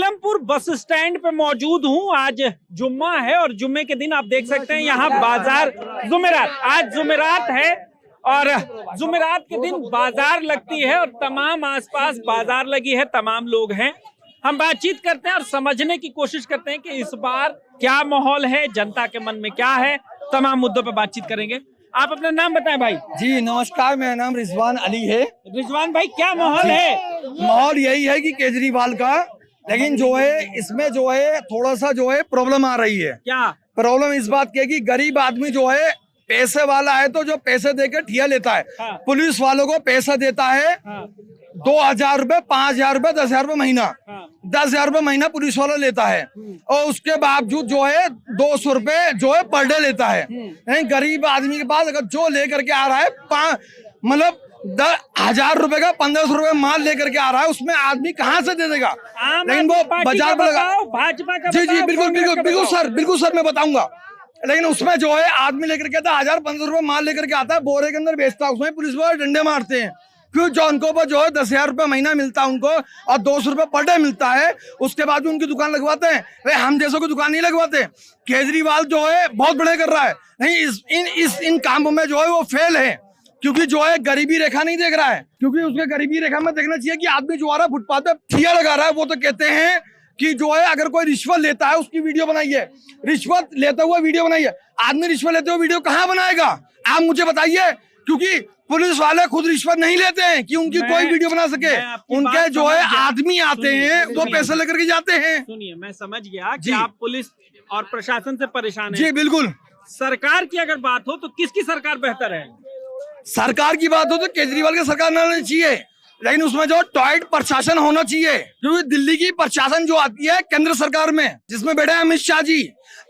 Seelampur bus stand पे मौजूद हूँ। आज जुम्मा है और जुम्मे के दिन आप देख सकते हैं यहाँ बाजार जुमेरात, आज जुमेरात है और जुमेरात के दिन बाजार लगती है और तमाम आसपास बाजार लगी है, तमाम लोग हैं। हम बातचीत करते हैं और समझने की कोशिश करते हैं कि इस बार क्या माहौल है, जनता के मन में क्या है, तमाम मुद्दों पर बातचीत करेंगे। आप अपना नाम बताएं भाई। जी नमस्कार, मेरा नाम रिजवान अली है। रिजवान भाई, क्या माहौल है? माहौल यही है कि केजरीवाल का, लेकिन जो है इसमें जो है थोड़ा सा जो है प्रॉब्लम आ रही है। क्या प्रॉब्लम इस बात की है कि गरीब आदमी जो है पैसे वाला है तो जो पैसे देकर ठिया लेता है, हाँ। पुलिस वालों को पैसा देता है, हाँ। 2,000 रुपए, 5,000 रुपए, 10,000 रुपए महीना, हाँ। 10,000 रुपए महीना पुलिस वाला लेता है और उसके बावजूद जो है 200 रुपए जो है पर डे लेता है। गरीब आदमी के पास अगर जो लेकर के आ रहा है मतलब 10,000 रुपए का 1,500 रुपए माल लेकर के आ रहा है, उसमें आदमी कहाँ से दे देगा? लेकिन वो बाजार पर लगा। भाजपा का जी बिल्कुल सर मैं बताऊंगा। लेकिन उसमें जो है आदमी लेकर के आता है 1,000-1,500 रुपए माल लेकर के आता है, बोरे के अंदर बेचता है, उसमें पुलिस वाले डंडे मारते हैं। क्यों? जो उनको पर जो है 10,000 रुपए महीना मिलता है उनको और 200 रुपए पर डे मिलता है, उसके बाद भी उनकी दुकान लगवाते हैं। भाई हम जैसों की दुकान नहीं लगवाते। केजरीवाल जो है बहुत बड़े कर रहा है, नहीं इन कामों में जो है वो फेल है, क्योंकि जो है गरीबी रेखा नहीं देख रहा है। क्योंकि उसके गरीबी रेखा में देखना चाहिए कि आदमी जो आ रहा है फुटपाथ पे ठिया लगा रहा है, वो तो कहते हैं कि जो है अगर कोई रिश्वत लेता है उसकी वीडियो बनाइए, रिश्वत लेते हुए वीडियो बनाइए। आदमी रिश्वत लेते हुए वीडियो कहाँ बनाएगा? आप मुझे बताइए, क्योंकि पुलिस वाले खुद रिश्वत नहीं लेते हैं कि उनकी कोई वीडियो बना सके। उनके जो है आदमी आते हैं वो पैसे लेकर के जाते हैं। सुनिए, मैं समझ गया कि आप पुलिस और प्रशासन से परेशान हैं। जी बिल्कुल। सरकार की अगर बात हो तो किसकी सरकार बेहतर है? सरकार की बात हो तो केजरीवाल की सरकार न होनी चाहिए, लेकिन उसमें जो टाइट प्रशासन होना चाहिए। क्योंकि दिल्ली की प्रशासन जो आती है केंद्र सरकार में, जिसमें बैठे हैं अमित शाह जी,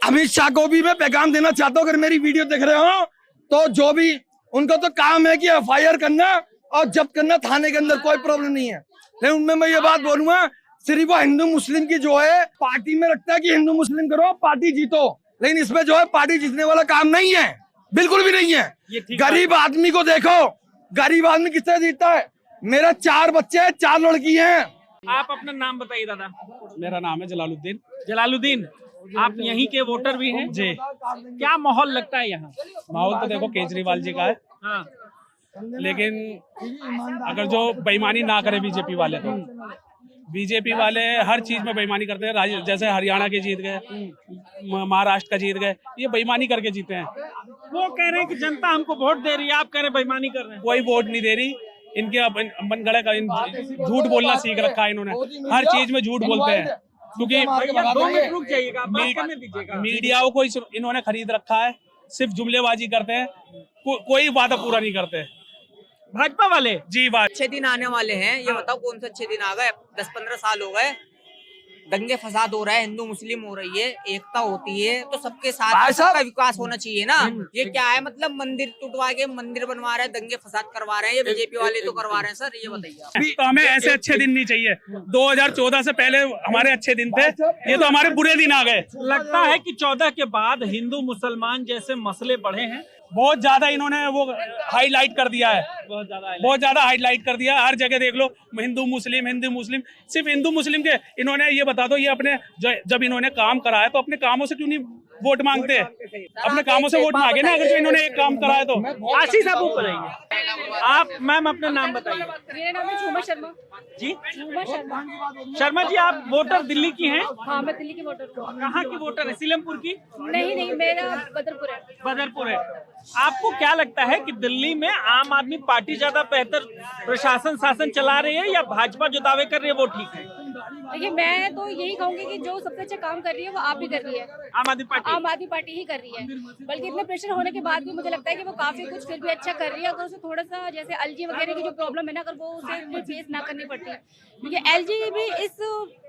अमित शाह को भी मैं पैगाम देना चाहता हूँ, अगर मेरी वीडियो देख रहे हो तो जो भी उनको तो काम है कि FIR करना और जब्त करना थाने के अंदर, कोई प्रॉब्लम नहीं है। लेकिन उनमें मैं ये बात बोलूंगा, सिर्फ वो हिंदू मुस्लिम की जो है पार्टी में रखता है कि हिंदू मुस्लिम करो पार्टी जीतो, लेकिन इसमें जो है पार्टी जीतने वाला काम नहीं है, बिल्कुल भी नहीं है। गरीब आदमी को देखो, गरीब आदमी किस तरह जीतता है। मेरा 4 बच्चे हैं, 4 लड़की हैं। आप अपना नाम बताइए दादा। मेरा नाम है जलालुद्दीन। जलालुद्दीन, आप यहीं के वोटर भी हैं जी। क्या माहौल लगता है यहाँ? माहौल तो देखो केजरीवाल जी का है, हाँ। लेकिन अगर जो बेईमानी ना करे बीजेपी वाले, तो बीजेपी वाले हर चीज में बेईमानी करते हैं। जैसे हरियाणा के जीत गए, महाराष्ट्र का जीत गए, ये बेईमानी करके जीते हैं। वो कह रहे हैं कि जनता हमको वोट दे रही है, आप कह रहे हैं बेईमानी कर रहे हैं। कोई वोट नहीं दे रही, इनके मनगढ़े का झूठ बोलना सीख रखा है इन्होंने, हर चीज में झूठ बोलते हैं। क्योंकि 2 मिनट रुक जाइएगा, बात करने दीजिएगा। मीडियाओं को इन्होंने खरीद रखा है, सिर्फ जुमलेबाजी करते हैं, कोई वादा पूरा नहीं करते भाजपा वाले। जी बात। अच्छे दिन आने वाले हैं, ये बताओ कौन से अच्छे दिन आ गए? 10-15 साल हो गए, दंगे फसाद हो रहा है, हिंदू मुस्लिम हो रही है, एकता होती है तो सबके साथ सबका विकास होना चाहिए ना। ये क्या है, मतलब मंदिर टूटवा के मंदिर बनवा रहे हैं, दंगे फसाद करवा रहे हैं, ये बीजेपी वाले तो करवा रहे हैं। सर ये बताइए। तो हमें ऐसे अच्छे दिन नहीं चाहिए। 2014 से पहले हमारे अच्छे दिन थे, ये तो हमारे बुरे दिन आ गए। लगता है कि 14 के बाद हिंदू मुसलमान जैसे मसले बढ़े हैं, बहुत ज्यादा इन्होंने वो हाईलाइट कर दिया है, बहुत ज्यादा हाईलाइट कर दिया। हर जगह देख लो हिंदू मुस्लिम, सिर्फ हिंदू मुस्लिम के। इन्होंने ये बता दो, ये अपने जब इन्होंने काम करा है तो अपने कामों से क्यों नहीं वोट मांगते? अपने कामों से वोट मांगे ना, अगर जो इन्होंने एक काम करा है तो। आशीष आप ऊपर आइए। आप मैम अपना नाम बताइए। मेरा नाम है झूमर शर्मा। जी झूमर शर्मा। शर्मा जी, आप वोटर दिल्ली की हैं? हाँ, मैं दिल्ली की वोटर हूँ। कहाँ की वोटर है? सीलमपुर की? नहीं, मेरा बदरपुर है। बदरपुर है। आपको क्या लगता है कि दिल्ली में आम आदमी पार्टी ज्यादा बेहतर प्रशासन शासन चला रही है या भाजपा जो दावे कर रही है वो ठीक है? देखिए, मैं तो यही कहूंगी कि जो सबसे अच्छा काम कर रही है वो आप भी कर रही है, आम आदमी पार्टी ही कर रही है। बल्कि इतने प्रेशर होने के बाद भी मुझे लगता है कि वो काफी कुछ फिर भी अच्छा कर रही है। अगर उसे थोड़ा सा जैसे एलजी वगैरह की जो प्रॉब्लम है ना, अगर वो उसे फेस ना करनी पड़ती है, क्योंकि एलजी भी इस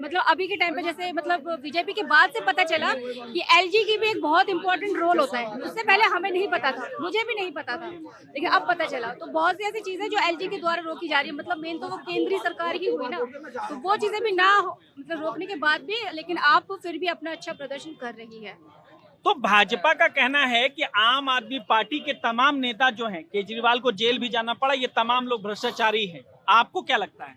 मतलब अभी के टाइम पे जैसे मतलब बीजेपी के बाद से पता चला कि एलजी की भी एक बहुत इंपॉर्टेंट रोल होता है। उससे पहले हमें नहीं पता था, मुझे भी नहीं पता था, लेकिन अब पता चला। तो बहुत सी ऐसी चीजें जो एलजी के द्वारा रोकी जा रही है, मतलब मेन तो वो केंद्रीय सरकार ही हुई ना, तो वो चीजें भी ना मतलब रोकने के बाद भी, लेकिन आप फिर भी अपना अच्छा प्रदर्शन कर रही है। तो भाजपा का कहना है कि आम आदमी पार्टी के तमाम नेता जो हैं, केजरीवाल को जेल भी जाना पड़ा, ये तमाम लोग भ्रष्टाचारी हैं। आपको क्या लगता है?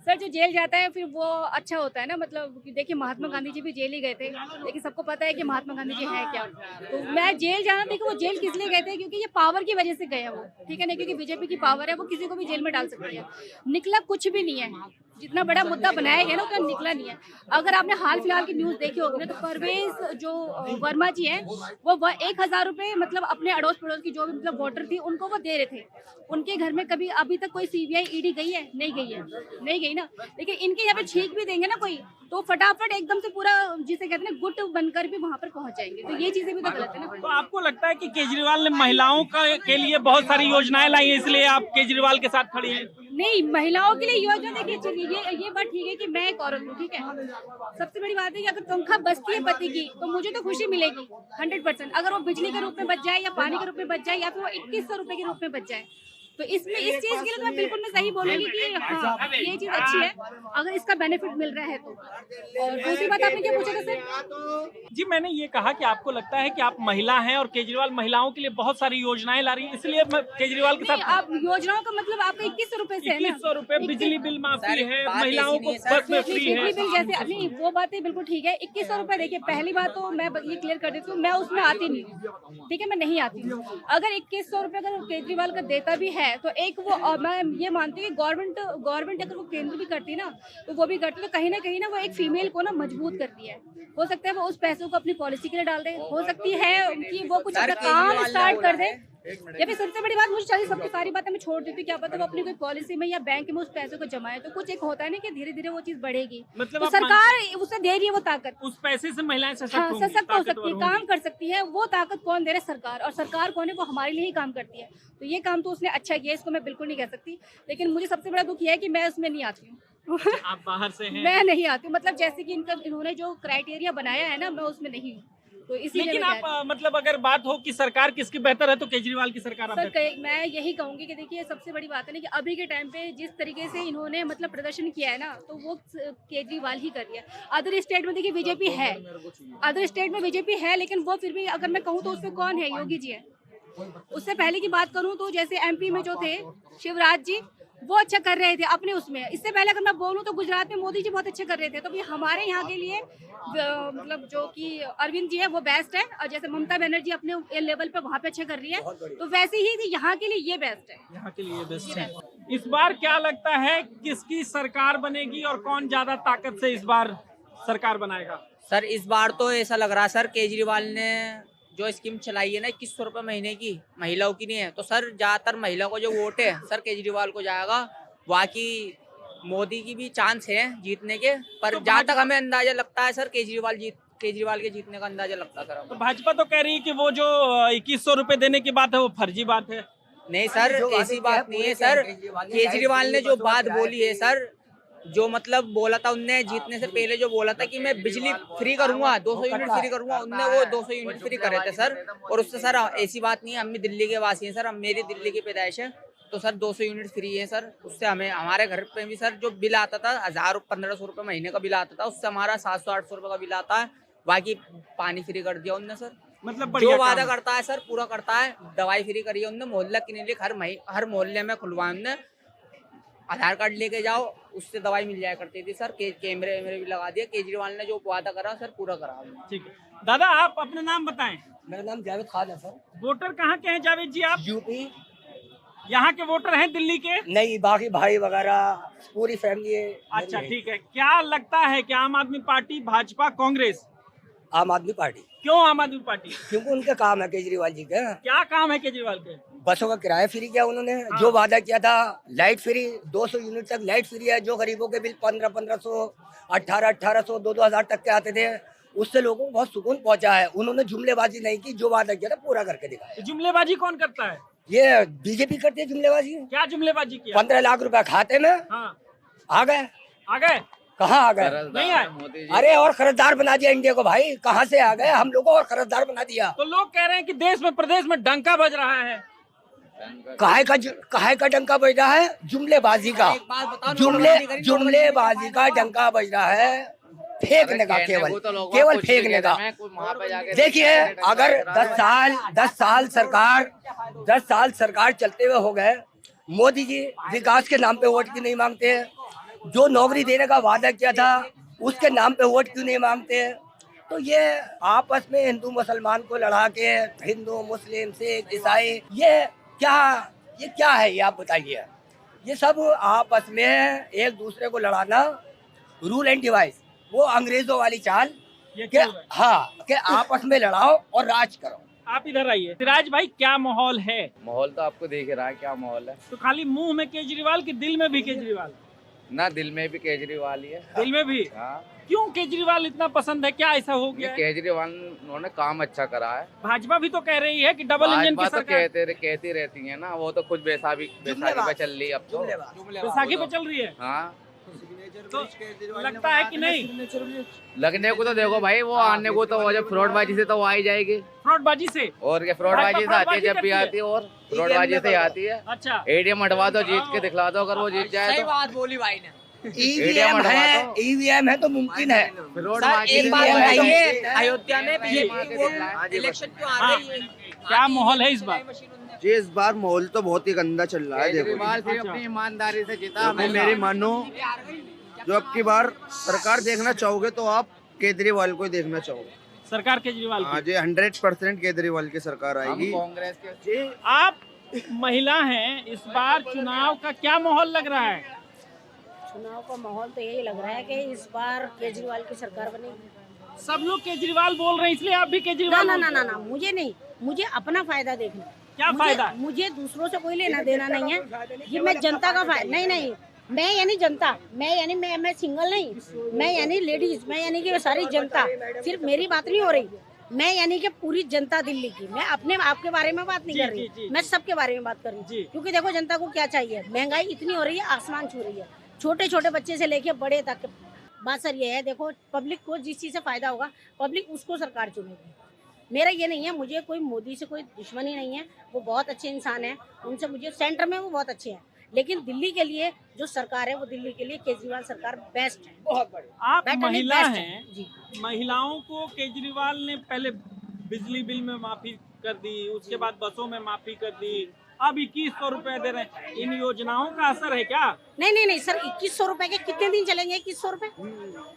सर जो जेल जाता है फिर वो अच्छा होता है ना, मतलब कि देखिए महात्मा गांधी जी भी जेल ही गए थे, लेकिन सबको पता है कि महात्मा गांधी जी है क्या। तो मैं जेल जाना, देखिए वो जेल किस लिए गए थे, क्योंकि ये पावर की वजह से गए हैं वो, ठीक है ना, क्योंकि बीजेपी की पावर है, वो किसी को भी जेल में डाल सकती है। निकला कुछ भी नहीं है, जितना बड़ा मुद्दा बनाया गया ना उतना निकला नहीं है। अगर आपने हाल फिलहाल की न्यूज देखी होगी ना, तो परवेज जो वर्मा जी हैं वो 1000 रुपए मतलब अपने अड़ोस पड़ोस की जो भी मतलब वोटर थी उनको वो दे रहे थे। उनके घर में कभी अभी तक कोई सीबीआई ईडी गई है? नहीं गई है, नहीं गई ना। लेकिन इनके यहाँ पे छींक भी देंगे ना कोई, तो फटाफट एकदम से पूरा जिसे कहते हैं गुट बनकर भी वहां पर पहुंच जाएंगे। तो ये चीजें भी तो गलत है ना। तो आपको लगता है कि केजरीवाल ने महिलाओं के लिए बहुत सारी योजनाएं लाई हैं, इसलिए आप केजरीवाल के साथ खड़ी हैं? नहीं, महिलाओं के लिए योजना देखिए, चलिए ये बात ठीक है कि मैं एक औरत हूँ, ठीक है। सबसे बड़ी बात है कि अगर तनख्वाह बचती है पति की तो मुझे तो खुशी मिलेगी 100%। अगर वो बिजली के रूप में बच जाए या पानी के रूप में बच जाए या फिर वो 2100 रुपए के रूप में बच जाए, तो इसमें इस चीज के लिए तो मैं बिल्कुल मैं सही बोलूंगी कि हाँ ये चीज अच्छी है अगर इसका बेनिफिट मिल रहा है तो। और दूसरी बात आपने क्या पूछा था सर? जी मैंने ये कहा कि आपको लगता है कि आप महिला हैं और केजरीवाल महिलाओं के लिए बहुत सारी योजनाएं ला रही है, इसलिए मैं केजरीवाल के नहीं, साथ। आप योजनाओं का मतलब आपका 2100 रुपए से है ना? 2100 रुपए बिजली बिल माफी है, बात महिलाओं ऐसी को नहीं है, बस में फ्री बिजली है। बिल जैसे नहीं, वो बातें बिल्कुल ठीक है। 2100 रुपए देखिए, पहली बात तो मैं ये क्लियर कर देती हूँ, मैं उसमें आती नहीं हूँ, ठीक है, मैं नहीं आती हूँ। अगर 2100 रुपए अगर केजरीवाल का देता भी है तो एक वो मैं ये मानती हूँ कि गवर्नमेंट अगर वो केंद्र भी करती ना तो वो भी करती, तो कहीं ना वो एक फीमेल को ना मजबूत करती है। हो सकता है वो उस पैसों को अपनी पॉलिसी के लिए डाल दे, हो सकती है कि वो कुछ अपना काम स्टार्ट कर दे, या फिर सबसे बड़ी बात मुझे चलिए सबकी सारी बातें मैं छोड़ देती हूँ, क्या पता वो अपनी कोई पॉलिसी में या बैंक में उस पैसों को जमाए, तो कुछ एक होता है ना कि धीरे धीरे वो चीज बढ़ेगी। मतलब तो आप सरकार उसे दे रही है वो ताकत, उस पैसे से महिलाएं सशक्त हाँ होंगी, सशक्त हो सकती ताकतवर है, होंगी। काम कर सकती है। वो ताकत कौन दे रहा है? सरकार। और सरकार कौन है? वो हमारे लिए ही काम करती है। तो ये काम तो उसने अच्छा किया, इसको मैं बिल्कुल नहीं कह सकती, लेकिन मुझे सबसे बड़ा दुख यह है कि मैं उसमें नहीं आती हूँ। आप बाहर से हैं, मैं नहीं आती हूँ, मतलब जैसे कि इन्होंने जो क्राइटेरिया बनाया है ना, मैं उसमें नहीं हूँ, तो इसीलिए लेकिन मैं आप कह रही मतलब अगर बात हो कि सरकार किसकी बेहतर है तो केजरीवाल की सरकार आप हूँ। बेहतर। सर मैं यही कहूंगी कि देखिए सबसे बड़ी बात है ना कि अभी के टाइम पे जिस तरीके से इन्होंने मतलब प्रदर्शन किया है ना, तो वो केजरीवाल ही कर रही है। अदर स्टेट में देखिए बीजेपी है, अदर स्टेट में बीजेपी है, लेकिन वो फिर भी अगर मैं कहूँ तो उसमें कौन है? योगी जी है। उससे पहले की बात करूं तो जैसे एमपी में जो थे शिवराज जी, वो अच्छा कर रहे थे अपने उसमें। इससे पहले अगर मैं बोलूं तो गुजरात में मोदी जी बहुत अच्छे कर रहे थे। तो भी हमारे यहाँ के लिए मतलब जो कि अरविंद जी है वो बेस्ट है, और जैसे ममता बनर्जी अपने लेवल पे वहाँ पे अच्छा कर रही है, तो वैसे ही यहाँ के लिए ये बेस्ट है। यहाँ के लिए बेस्ट है। इस बार क्या लगता है किसकी सरकार बनेगी और कौन ज्यादा ताकत से इस बार सरकार बनाएगा? सर इस बार तो ऐसा लग रहा है सर केजरीवाल ने जो स्कीम चलाई है ना 2100 रुपए महीने की, महिलाओं की नहीं है, तो सर ज्यादातर महिलाओं को जो वोट है सर केजरीवाल को जाएगा। बाकी मोदी की भी चांस है जीतने के, पर जहाँ तक हमें अंदाजा लगता है सर केजरीवाल के जीतने का अंदाजा लगता है सर। तो भाजपा तो कह रही है कि वो जो 2100 रुपए देने की बात है वो फर्जी बात है। नहीं सर, ऐसी बात नहीं है सर। केजरीवाल ने जो बात बोली है सर, जो मतलब बोला था उनने जीतने से पहले, जो बोला था कि मैं बिजली फ्री करूंगा, 200 यूनिट फ्री करूंगा, उनने वो 200 यूनिट फ्री करे थे सर। और उससे सर ऐसी बात नहीं है, हम भी दिल्ली के वासी हैं सर, हम मेरी दिल्ली की पैदाइश है, तो सर 200 यूनिट फ्री है सर। उससे हमें हमारे घर पे भी सर जो बिल आता था 1500 रुपए महीने का बिल आता था, उससे हमारा 700-800 रुपए का बिल आता है। बाकी पानी फ्री कर दिया उनने सर, मतलब जो वादा करता है सर पूरा करता है। दवाई फ्री करी है उनने, मोहल्ला क्लिनिक हर मोहल्ले में खुलवाया उनने। आधार कार्ड लेके जाओ, उससे दवाई मिल जाया करती थी सर। कैमरे वैमरे भी लगा दिया। केजरीवाल ने जो वादा करा सर पूरा करा। ठीक है दादा, आप अपना नाम बताएं। मेरा नाम जावेद खान है सर। वोटर कहाँ के हैं जावेद जी आप? यूपी। यहाँ के वोटर हैं दिल्ली के? नहीं, बाकी भाई वगैरह पूरी फैमिली है। अच्छा ठीक है। क्या लगता है कि आम आदमी पार्टी, भाजपा, कांग्रेस? आम आदमी पार्टी। क्यों आम आदमी पार्टी? क्योंकि उनके काम है केजरीवाल जी के। क्या काम है केजरीवाल के? बसों का किराया फ्री किया उन्होंने। जो वादा किया था लाइट फ्री, 200 यूनिट तक लाइट फ्री है। जो गरीबों के बिल 1500, 1800, 2000 तक के आते थे, उससे लोगों को बहुत सुकून पहुंचा है। उन्होंने जुमलेबाजी नहीं की, जो वादा किया था पूरा करके दिखाया। जुमलेबाजी कौन करता है? ये बीजेपी करती है जुमलेबाजी। क्या जुमलेबाजी किया? 15 लाख रुपए खाते में हाँ आ गए। आ गए? कहाँ आ गए? नहीं आए। अरे और कर्जदार बना दिया इंडिया को भाई। कहाँ से आ गए? हम लोगों को और कर्जदार बना दिया। तो लोग कह रहे हैं कि देश में प्रदेश में डंका बज रहा है। काहे का डंका बज रहा है? जुमलेबाजी का। जुमलेबाजी का डंका बज रहा है। फेंकने का, केवल फेंकने का। देखिए अगर 10 साल सरकार चलते हुए हो गए, मोदी जी विकास के नाम पे वोट क्यों नहीं मांगते हैं? जो नौकरी देने का वादा किया था उसके नाम पे वोट क्यों नहीं मांगते हैं? तो ये आपस में हिंदू मुसलमान को लड़ा के, हिंदू मुस्लिम सिख ईसाई, ये क्या है? ये आप बताइए। ये सब आपस में एक दूसरे को लड़ाना, रूल एंड डिवाइस, वो अंग्रेजों वाली चाल कि हाँ कि आपस में लड़ाओ और राज करो। आप इधर आइए। सिराज भाई, क्या माहौल है? माहौल तो आपको देख रहा है क्या माहौल है। तो खाली मुंह में केजरीवाल कि दिल में भी केजरीवाल? ना, दिल में भी केजरीवाल ही है। दिल में भी? हाँ। क्यों केजरीवाल इतना पसंद है? क्या ऐसा हो गया है? केजरीवाल उन्होंने काम अच्छा करा है। भाजपा भी तो कह रही है कि डबल इंजन की सरकार। कहती रहती है ना, वो तो खुद बैसाखी पे चल रही है अब तो। बैसाखी पे चल रही है। हाँ, तो लगता है कि नहीं? लगने को तो देखो भाई, वो आने को तो जब फ्रॉडबाजी से तो वो आ ही जाएगी। फ्रॉडबाजी से? और क्या, फ्रॉडबाजी से आती है जब भी आती है, और फ्रॉडबाजी से आती है। अच्छा, एटीएम हटवा दो, जीत के दिखला दो, अगर वो जीत जाए सही तो। बात बोली भाई ने। ईवीएम है तो मुमकिन है। सर एक बात बताइए, अयोध्या में बीजेपी को इलेक्शन क्यों आ रही है? क्या माहौल है इस बार? जी, इस बार माहौल तो बहुत ही गंदा चल रहा है। देखो, केजरीवाल सिर्फ अपनी ईमानदारी से जीता। मेरी मानो, जो अब की बार सरकार देखना चाहोगे तो आप केजरीवाल को ही देखना चाहोगे। सरकार केजरीवाल हाँ की? जी, 100% केजरीवाल की सरकार आएगी। कांग्रेस के जी, आप महिला हैं, इस बार चुनाव का क्या माहौल लग रहा है? चुनाव का माहौल तो यही लग रहा है कि इस बार केजरीवाल की सरकार बनेगी। सब लोग केजरीवाल बोल रहे हैं, इसलिए आप भी केजरीवाल? ना, मुझे नहीं, मुझे अपना फायदा देखना। क्या फायदा? मुझे दूसरों से कोई लेना देना नहीं है। ये मैं जनता का फायदा नहीं, मैं यानी जनता, मैं सिंगल नहीं, मैं यानी लेडीज, मैं यानी कि सारी जनता। सिर्फ मेरी बात नहीं हो रही, मैं यानी कि पूरी जनता दिल्ली की। मैं अपने आपके बारे में बात नहीं कर रही, मैं सबके बारे में बात कर रही हूँ। क्योंकि देखो जनता को क्या चाहिए, महंगाई इतनी हो रही है, आसमान छू रही है, छोटे छोटे बच्चे से लेके बड़े तक। बात सर ये है, देखो पब्लिक को जिस चीज़ से फायदा होगा, पब्लिक उसको सरकार चुनेगी। मेरा ये नहीं है, मुझे कोई मोदी से कोई दुश्मनी नहीं है, वो बहुत अच्छे इंसान है, उनसे मुझे सेंटर में वो बहुत अच्छे हैं। लेकिन दिल्ली के लिए जो सरकार है, वो दिल्ली के लिए केजरीवाल सरकार बेस्ट है, बहुत बड़ी। आप महिला हैं जी। महिलाओं को केजरीवाल ने पहले बिजली बिल में माफी कर दी, उसके बाद बसों में माफी कर दी, अब 2100 रुपए दे रहे हैं। इन योजनाओं का असर है क्या? नहीं सर, 2100 रुपए के कितने दिन चलेंगे? 2100 रुपए,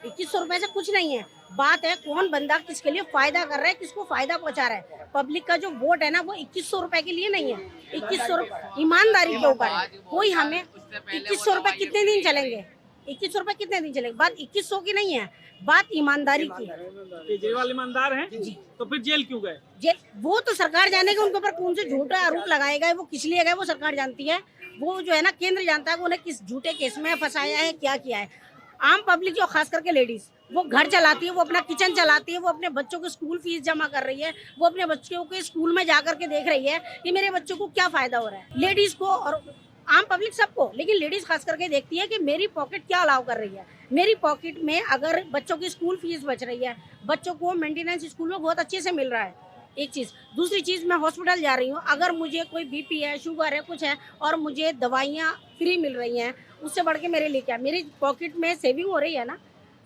2100 रुपए से कुछ नहीं है। बात है कौन बंदा किसके लिए फायदा कर रहा है, किसको फायदा पहुंचा रहा है। पब्लिक का जो वोट है ना, वो 2100 रुपए के लिए नहीं है, 2100 रुपए ईमानदारी के ऊपर है। कोई हमें 2100 रुपए कितने दिन चलेंगे, 2100 रुपए कितने दिन चलेंगे? बात 2100 की नहीं है, बात ईमानदारी की है। केजरीवाल ईमानदार हैं जी, तो फिर जेल क्यों गए? जेल वो तो सरकार जानेगी, उनके ऊपर कौन से झूठा आरोप लगाए गए, वो किस लिए गए वो सरकार जानती है। वो जो है ना, केंद्र जानता है वो उन्हें किस झूठे केस में फंसाया है, क्या किया है। आम पब्लिक जो खास करके लेडीज, वो घर चलाती है, वो अपना किचन चलाती है, वो अपने बच्चों को स्कूल फीस जमा कर रही है, वो अपने बच्चों के स्कूल में जा करके देख रही है कि मेरे बच्चों को क्या फायदा हो रहा है। लेडीज को और आम पब्लिक सबको, लेकिन लेडीज खास करके देखती है कि मेरी पॉकेट क्या अलाउ कर रही है। मेरी पॉकेट में अगर बच्चों की स्कूल फीस बच रही है, बच्चों को मेंटेनेंस स्कूल में बहुत अच्छे से मिल रहा है, एक चीज़। दूसरी चीज़, मैं हॉस्पिटल जा रही हूँ, अगर मुझे कोई बीपी है, शुगर है, कुछ है, और मुझे दवाइयाँ फ्री मिल रही हैं, उससे बढ़ के मेरे लिए क्या, मेरी पॉकेट में सेविंग हो रही है ना,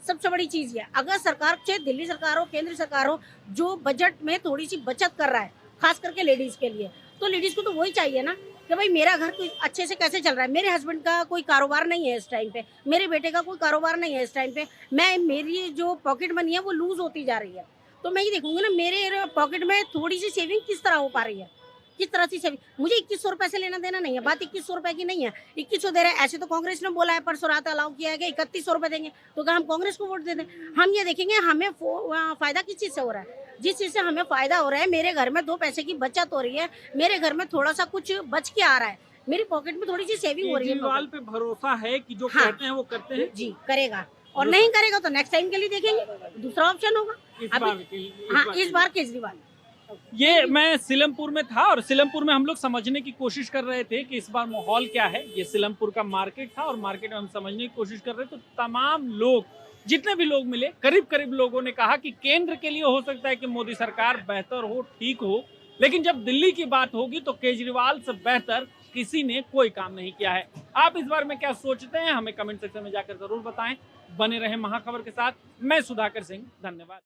सबसे बड़ी चीज़ है। अगर सरकार, चाहे दिल्ली सरकार हो, केंद्र सरकार हो, जो बजट में थोड़ी सी बचत कर रहा है खास करके लेडीज़ के लिए, तो लेडीज़ को तो वही चाहिए ना कि भाई मेरा घर कोई अच्छे से कैसे चल रहा है, मेरे हस्बैंड का कोई कारोबार नहीं है इस टाइम पे, मेरे बेटे का कोई कारोबार नहीं है इस टाइम पे, मेरी जो पॉकेट मनी है वो लूज होती जा रही है। तो मैं ये देखूंगी ना, मेरे पॉकेट में थोड़ी सी सेविंग किस तरह हो पा रही है, किस तरह से सेविंग। मुझे 2100 रुपए से लेना देना नहीं है, बात 2100 रुपए की नहीं है। 2100 दे रहे हैं, ऐसे तो कांग्रेस ने बोला है, परसों रात अलाउ किया है कि 3100 रुपए देंगे, तो क्या हम कांग्रेस को वोट दे दें? हम ये देखेंगे हमें फायदा किस चीज़ से हो रहा है। जिस चीज़ से हमें फायदा हो रहा है, मेरे घर में 2 पैसे की बचत हो रही है, मेरे घर में थोड़ा सा कुछ बच के आ रहा है, मेरी पॉकेट में थोड़ी सी सेविंग हो रही है। केजरीवाल पे भरोसा है कि जो हाँ, कहते हैं वो करते हैं जी, करेगा। और नहीं करेगा तो नेक्स्ट टाइम के लिए देखेंगे, दूसरा ऑप्शन होगा। इस बार केजरीवाल। ये मैं सिलमपुर में था और सिलमपुर में हम लोग समझने की कोशिश कर रहे थे कि इस बार माहौल क्या है। ये सिलमपुर का मार्केट था और मार्केट में हम समझने की कोशिश कर रहे थे, तो तमाम लोग, जितने भी लोग मिले, करीब करीब लोगों ने कहा कि केंद्र के लिए हो सकता है कि मोदी सरकार बेहतर हो, ठीक हो, लेकिन जब दिल्ली की बात होगी तो केजरीवाल से बेहतर किसी ने कोई काम नहीं किया है। आप इस बारे में क्या सोचते हैं, हमें कमेंट सेक्शन में जाकर जरूर बताएं। बने रहे महाखबर के साथ, मैं सुधाकर सिंह, धन्यवाद।